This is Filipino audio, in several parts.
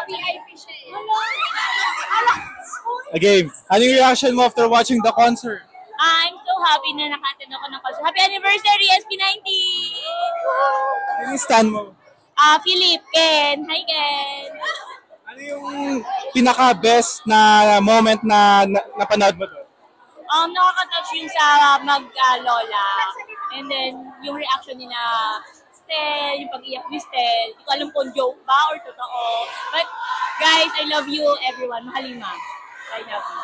VIP siya eh. Game. Ano yung reaction mo after watching the concert? I'm so happy na naka-attend ako ng concert. Happy anniversary, SB90! Ano yung stand mo? Philip, Ken. Hi, Ken. Ano yung pinaka-best na moment na napanood mo doon? Nakaka-touch yung sa mag-lola. And then, yung reaction nila, Stel, yung pag-iyak ni Stel. Hindi ko alam kung joke ba or totoo. But, guys, I love you, everyone. Mahalima. I love you.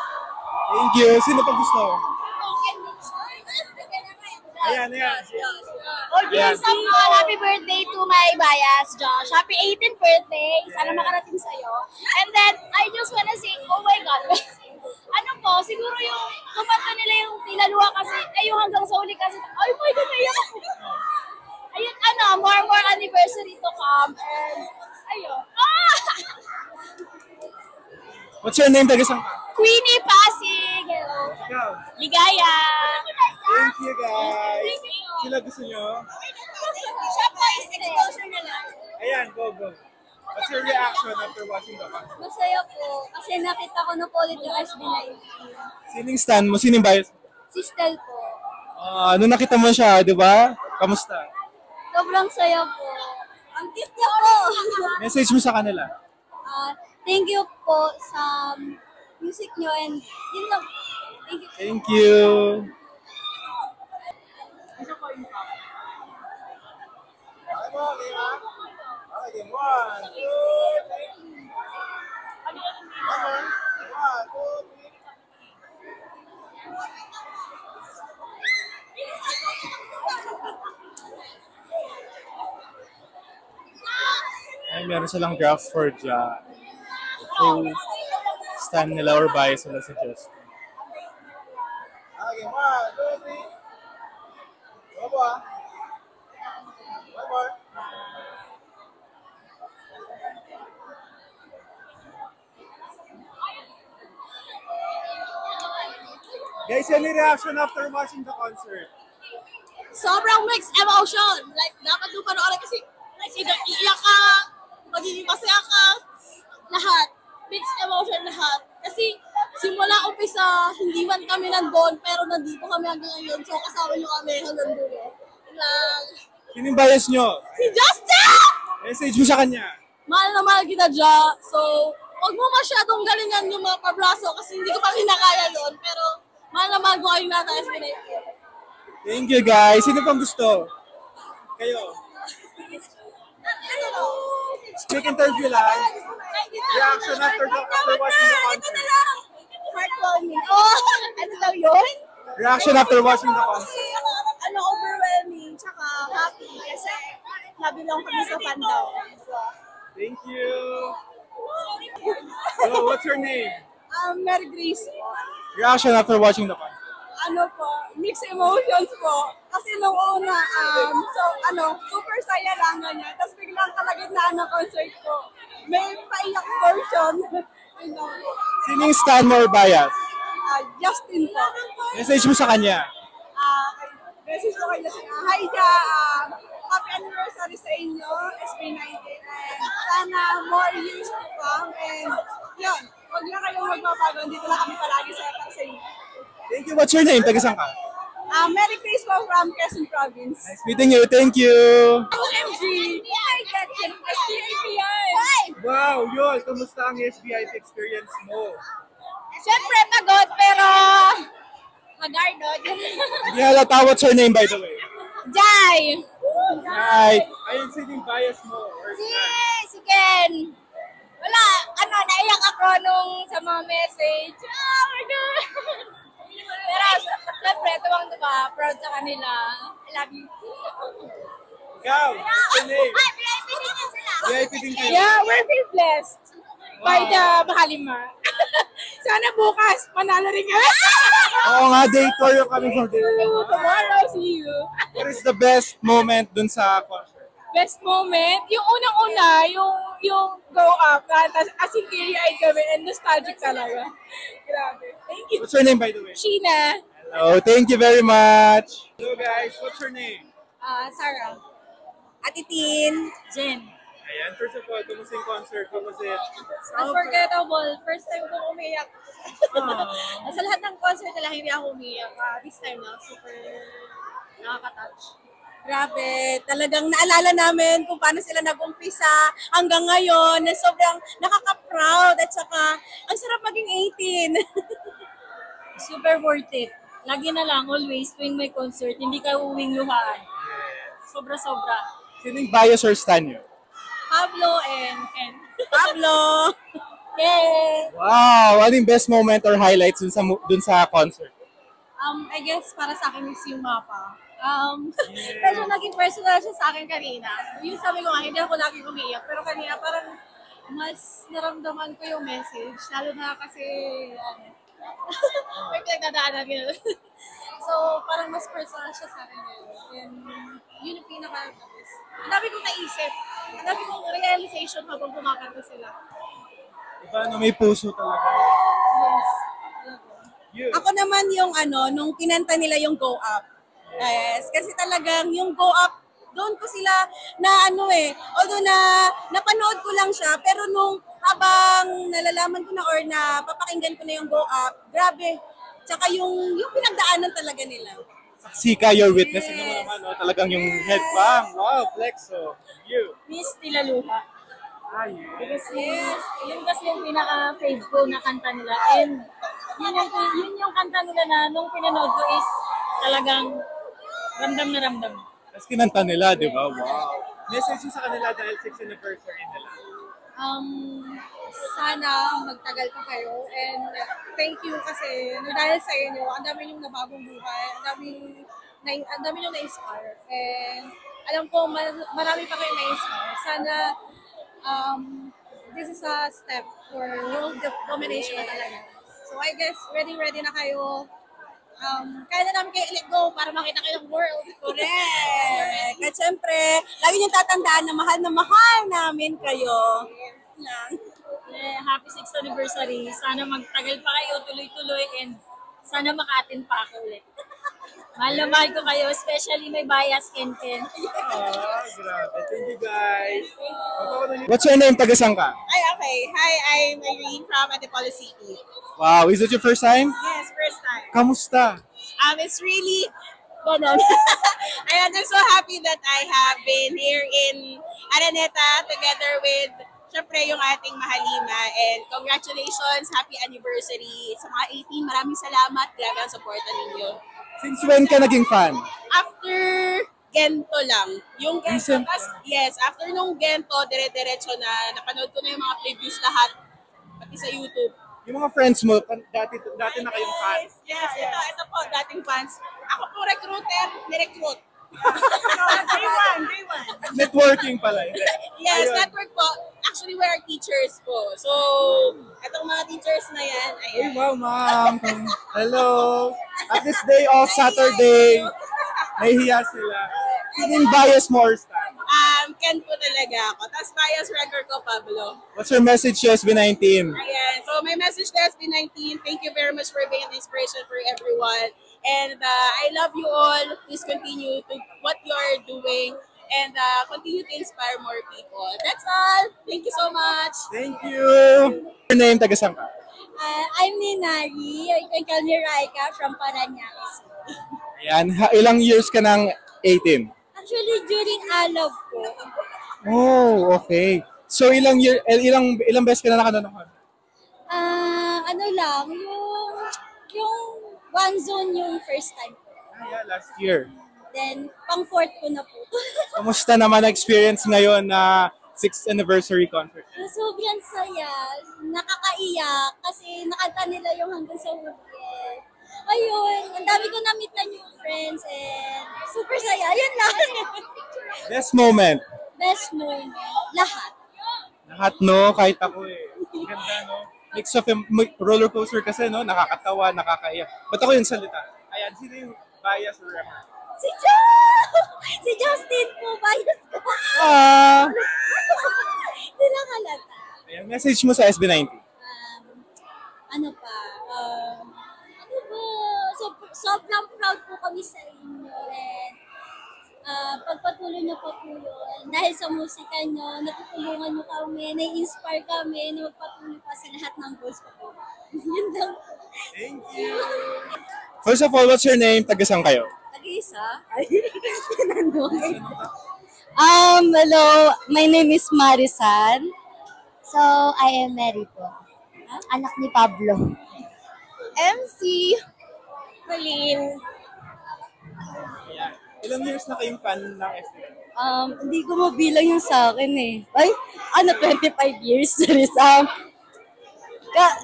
Thank you. Sino pa gusto? Ayan. Oh, Jason, happy birthday to my bias, Josh. Happy 18th birthday. Sana makarating sa'yo. And then, I just wanna say, oh my God. Ano po, siguro yung kumanta nila yung tinaluha kasi, yung hanggang sa uli kasi, ay my God, naiyak ako. Ayun, more anniversary to come. And, ayun. What's your name, taga-saan ka? Queenie Pasig. Hello. Ikaw. Ligaya. Thank you, guys. Thank you. Sila gusto nyo? Siya po is exposure na lang. Ayan, go. What's your reaction after watching the concert? Masaya po. Kasi nakita ko na po ulit yung SB19. Sining stand mo? Sining bias mo? Si Stel po. Nung nakita mo siya, di ba? Kamusta? Sobrang saya po. Ang cute niya po. Message mo sa kanila. Thank you po sa music nyo and yun lang. Thank you. Thank you. Ay, meron silang graph for Ja. So, stand nila or bias sila sa Justin. Okay, 1, 2, 3. One more. Guys, any reaction after watching the concert? Sobrang mixed emotion. Like, dapat doon panoorin kasi either iiyak ka, magiging masaya ka, lahat. Mixed emotion lahat. Kasi simula umpisa, hindi man kami nandun, pero nandito kami hanggang ngayon. So, kasama nyo kami hanggang dulo. Lang. Sino yung bias nyo? Si Justin! Message mo sa kanya. Mahal na mahal kita, Ja. So, huwag mo masyadong galingan yung mga pabraso kasi hindi ko pa kinakaya yun. Pero, mahal na mahal ko kayong lahat ng SB19. Thank you, guys. Sino pang gusto? Kayo. Quick interview lang. Reaction after watching the concert. Heartwarming. Ano daw yun? Reaction after watching the concert. Overwhelming, tsaka happy kasi nabilang kami sa fan daw. Thank you. So, what's your name? Mary Grace. Reaction after watching the concert. Mixed emotions po. Kasi nung una, super saya lang ganyan. Tapos biglang kalagitnaan ng concert ko. May paiyak version. Sino yung stand mo or bias? Justin po. Message mo sa kanya. Message ko kayo sa hi Ja, happy anniversary sa inyo, SB19. And sana more years to come. And yun, huwag na kayong magbabago. Dito na kami palagi sa inyo. Thank you. What's your name? Taga-saan ka? Merry Christmas from Quezon Province. Nice meeting you. Thank you. OMG! Oh my God, SBIP yan! Wow, Yol. Kamusta ang SBIP experience mo? Siyempre pagod, pero magardod. Hindi halata. What's your name, by the way? Jai! Hi. Ayun, sino yung bias mo? Or Si Ken! Wala, naiyak ako nung sa mga message. Oh my God! Pero, syempre, tuwang-tuwa, proud sa kanila. I love you. Ikaw, what's your name? VIP din yan sila. VIP din kayo. Yeah, we're very blessed by the Mahalima. Sana bukas, manalo rin kami. Oo nga, day tour yung kami for day. Tomorrow, see you. What is the best moment dun sa concert? Best moment, yung unang-una, yung go up, as in teary-eyed kami and nostalgic talaga. Grabe. Thank you. What's your name, by the way? Sheena. Hello, thank you very much. Hello guys, what's your name? Sarah. Ate Tin. Jen. Ayan, first of all, kumusta yung concert? Kumusta it? Unforgettable. First time ko umiyak. Sa lahat ng concert nila, hindi ako umiyak. This time na, super nakaka-touch. Grabe, talagang naalala namin kung paano sila nag-umpisa hanggang ngayon na sobrang nakaka-proud at saka ang sarap maging 18. Super worth it. Lagi na lang, always, tuwing may concert, hindi ka uwing luhaan. Sobra-sobra. Sino yung bias or stan nyo? Pablo and Ken. Pablo! Yay! Wow! Ano yung best moment or highlights dun sa concert? I guess para sa akin is yung mapa. Medyo naging personal siya sa akin kanina. Yung sabi ko nga, hindi ako lagi umiiyak. Pero kanina parang mas naramdaman ko yung message. Lalo na kasi may pinagdadaanan yun. So parang mas personal siya sa akin yun. And yun yung pinaka-tapos. Ang dami kong naisip. Ang dami kong realization habang kumakanta sila. Diba, no, may puso talaga. Yes. You. Ako naman yung nung kinanta nila yung Go Up. Yes, kasi talagang yung Go Up, doon ko sila although napanood ko lang siya, pero nung habang nalalaman ko na or napapakinggan ko na yung Go Up, grabe. Tsaka yung pinagdaanan talaga nila. Sika, your witness. Ano mo naman, no? Talagang yung headbang. Wow, flexo. You. Miss Tilaluha. Ah, yes. Kasi, yun kasi yung pinaka-fave ko na kanta nila. And yun yung kanta nila na nung pinanood ko is talagang ramdam na ramdam. Tapos kinanta nila, di ba? Wow. Message mo sa kanila dahil 6th anniversary nila. Sana magtagal pa kayo and thank you kasi dahil sa inyo, ang dami yung nabagong buhay, ang dami yung na-inspire. And alam ko marami pa kayo na-inspire. Sana this is a step for world domination na talaga. So I guess ready na kayo. Kaya na namin kayo let go para makita kayo ng world. Correct. At syempre, lagi niyong tatandaan na mahal namin kayo. Yan. Happy 6th anniversary. Sana magtagal pa kayo, tuloy-tuloy, and sana maka-attend pa ako ulit. Mahal na mahal ko kayo, especially may bias, Ken. Ah, grabe. Thank you, guys. What's your name? Taga-saan ka? Ay, okay. Hi, I'm Irene from Antipolo City. Wow, is it your first time? Yes, first time. Kamusta? It's really ganon. I'm so happy that I have been here in Araneta together with syempre yung ating Mahalima, and congratulations, happy anniversary sa mga 18. Maraming salamat, grabe ang supporta ninyo. Since when ka naging fan? After Gento lang. Yung Gento, Recent. yes, after nung Gento, dire-diretso na napanood ko na yung mga previews lahat, pati sa YouTube. Yung mga friends mo, dati na kayong fan. Yes. Ito po, dating fans. Ako po recruiter, ni-recruit. Day one. Networking pala. Hindi. Yes, Ayun. network po. Actually, we are teachers po. So, itong mga teachers na yan, Hey, ayan. wow, ma'am. Hello. At this day of Saturday, nahihiya sila. Feeling bias mo or stan? Ken po talaga ako. Tapos bias record ko, Pablo. What's your message to SB19? Ayan. So, my message to SB19, thank you very much for being an inspiration for everyone. And I love you all. Please continue to what you are doing and continue to inspire more people. That's all. Thank you so much. Thank you. Your name, taga-saan ka? I'm Ninari. You can call me Raika from Paranaque City. Ayan, ilang years ka ng 18? Actually, during Alab po. Oh, okay. So ilang beses ka na nakanood ng concert? Ano lang, yung One Zone yung first time ko. Yeah, last year. Then, pang fourth ko na po. Kamusta naman ang experience ngayon na 6th anniversary concert? Sobrang saya. Nakakaiyak kasi nakanta nila yung hanggang sa huli. Ayun, ang dami ko na-meet na new friends and super saya. Yun lang. Best moment? Best moment. Lahat. Lahat, no? Kahit ako eh. Ang ganda, no? Mix of roller coaster kasi, no? Nakakatawa, nakakaiyak. Ba't ako yung salita? Ayan, sino yung bias or record? Si Justin po, bias ko. Ah! Hindi lang halata. Ayan, message mo sa SB19. Ano pa? Ano ba? Sobrang proud po kami sa inyo. And, Pagpatuloy niyo po po yun. Dahil sa musika niyo, natutulungan niyo kami, nai-inspire kami na magpatuloy pa sa lahat ng goals ko po. Yun lang. Thank you. First of all, what's your name? Taga-saan kayo? Tag-isa? Hello. My name is Marisan. So, I am Mary po. Anak ni Pablo. MC. Colleen. Ayan. Ilang years na kayong fan ng SB? Hindi ko mabilang yung sa akin eh. Ay, 25 years.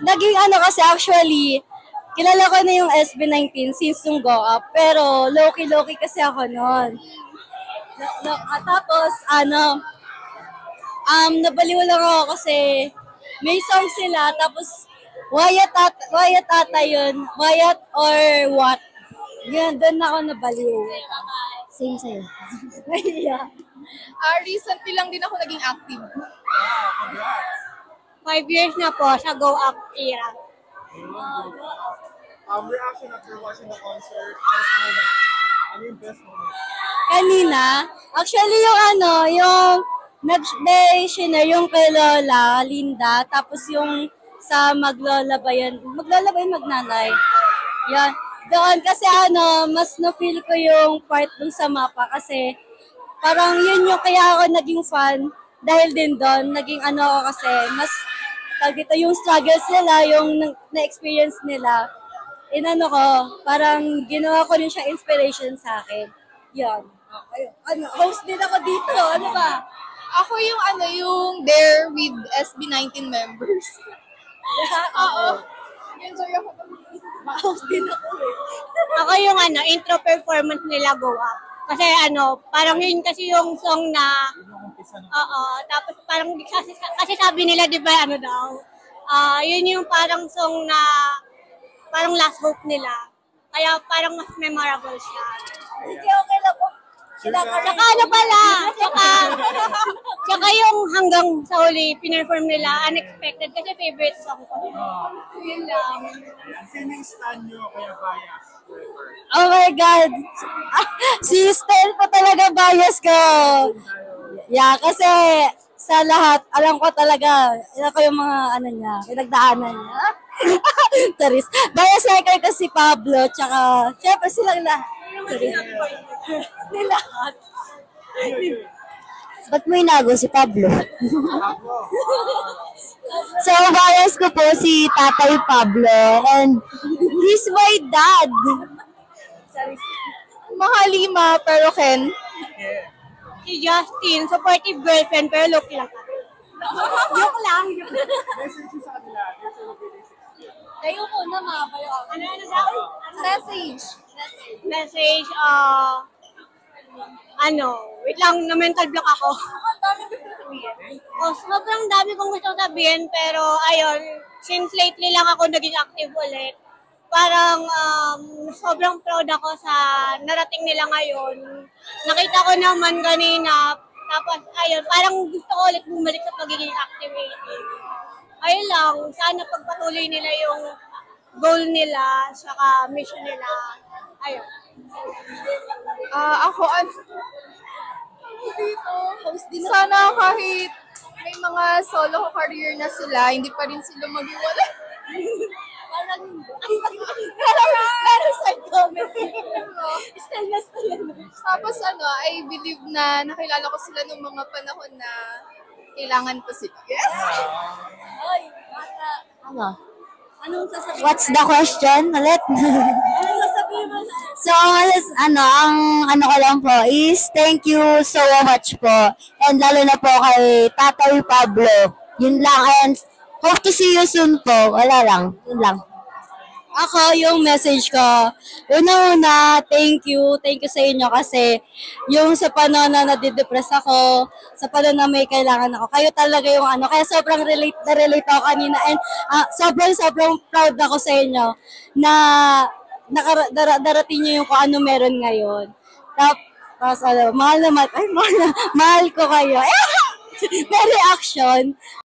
Naging kasi actually, kilala ko na yung SB19 since nung go up. Pero low-key kasi ako noon. Tapos, nabaliw lang ako kasi may song sila. Tapos, Wyatt ata yun. Wyatt or what? Yun, doon ako nabaliw. Same sa'yo. Yeah. Recently lang din ako naging active. 5 years na po sa Go Up era. Reaction after watching the concert, best moment. Ano yung best moment? Kanina, actually yung nag-share yung kay Lola, Linda, tapos yung sa Maglola ba yan, Magnanay. Yan. Doon kasi mas na-feel ko yung part dun sa mapa kasi parang yun yung kaya ako naging fan dahil din doon, naging ako kasi mas dito yung struggles nila, yung na-experience nila. Parang ginawa ko rin siya inspiration sa akin. Yan. Host din ako dito. Ano ba? Ako yung there with SB19 members. Oo. Enjoy ako. Host din ako eh. Ako yung intro performance nila Go Up. Kasi parang yun kasi yung song na tapos parang kasi sabi nila 'di ba yun yung parang song na parang last hope nila. Kaya parang mas memorable siya. Okay lang po. Tsaka yung hanggang sa huli pinerform nila, unexpected kasi favorite song ko. Yun lang. Sino yung stan nyo kaya bias? Oh my God! Si Stel po talaga bias ko. Yeah, kasi sa lahat, alam ko talaga, alam ko yung mga niya, pinagdaanan niya. Charis. Bias like ko si Pablo, tsaka, syempre silang lahat. Ni lahat. Ba't mo inago si Pablo? So, bias ko po si Tatay Pablo and he's my dad. Mahalima, pero Ken. Si Justin, supportive girlfriend, pero low-key lang. Joke lang. Message nyo sa kanila. There's a relationship. Kayo po na makabayo ako. Message. Message, wait lang, na-mental block ako. Sobrang dami kong gusto sabihin, pero ayun, since lately lang ako naging active ulit, parang sobrang proud ako sa narating nila ngayon. Nakita ko naman kanina, tapos ayun, parang gusto ko ulit bumalik sa pagiging activity. Ayun lang, sana pagpatuloy nila yung goal nila, saka mission nila. Ayun. Ako, dito, host din. Sana kahit may mga solo career na sila, hindi pa rin sila mag-iwalay. Parang hindi. Meron sa comment. Still na sila. Tapos I believe na nakilala ko sila nung mga panahon na kailangan ko sila. Yes! Ay, bata. Anong sasabihin? What's the question? Ulit? Anong sasabihin mo? So, ang ko lang po is thank you so much po. And lalo na po kay Tatay Pablo. Yun lang. And hope to see you soon po. Wala lang. Yun lang. Ako, yung message ko, una-una, thank you sa inyo kasi yung sa panahon na nadidepress ako, sa panahon na may kailangan ako, kayo talaga yung kaya sobrang relate ako kanina and sobrang proud ako sa inyo na darating nyo yung kung ano meron ngayon. Tapos, mahal ko kayo. May reaction.